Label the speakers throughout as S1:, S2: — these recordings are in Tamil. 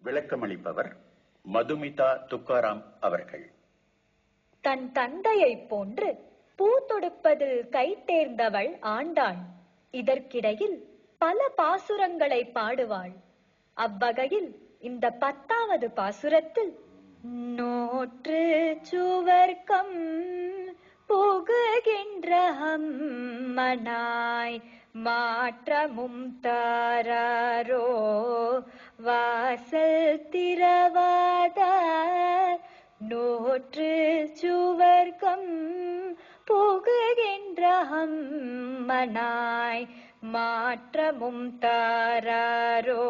S1: விளக்கமளிப்பவர் மதுமிதா துக்காராம் அவர்கள்.
S2: தன் தந்தையை போன்று பூ தொடுப்பதில் கை தேர்ந்தவள் ஆண்டாள். இதற்கிடையில் பல பாசுரங்களை பாடுவாள். அவ்வகையில் இந்த 10வது பாசுரத்தில் நோற்று சுவர்க்கம் புகுகின்ற அம்மனாய் மாற்றமும் தாரோ வாசல் திரவாத நோற்று சுவர்க்கம் புகுகின்ற அம்மனாய் மாற்றமும் தாரோ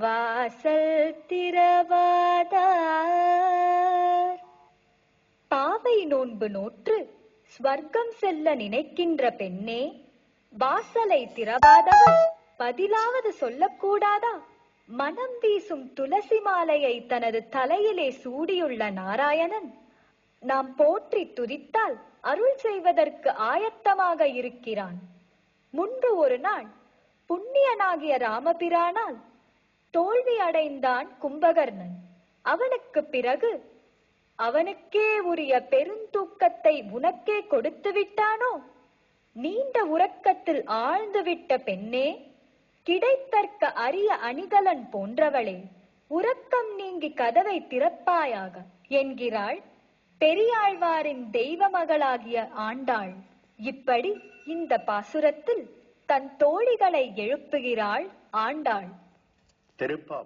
S2: வாசல் திரவாதார். பாவை நோன்பு நோற்று ஸ்வர்க்கம் செல்ல நினைக்கின்ற பெண்ணே, வாசலை திறவாதவர் பதிலாவது சொல்லக்கூடாதா? மனம் வீசும் துளசி மாலையை தனது தலையிலே சூடியுள்ள நாராயணன் நாம் போற்றி துதித்தால் அருள் செய்வதற்கு ஆயத்தமாக இருக்கிறான். முன்பு ஒரு நாள் புண்ணியனாகிய ராமபிரானால் தோல்வி அடைந்தான் கும்பகர்ணன். அவனுக்கு பிறகு அவனுக்கே உரிய பெருந்தூக்கத்தை உனக்கே கொடுத்து விட்டானோ? நீண்ட உறக்கத்தில் ஆழ்ந்துவிட்ட பெண்ணே, கிடைத்தற்க அரிய அணிகலன் போன்றவளே, உறக்கம் நீங்கி கதவை திறப்பாயாக என்கிறாள் பெரியாழ்வாரின் தெய்வ மகளாகிய ஆண்டாள். இப்படி இந்த பாசுரத்தில் தன் தோழிகளை எழுப்புகிறாள் ஆண்டாள்.
S1: திருப்பா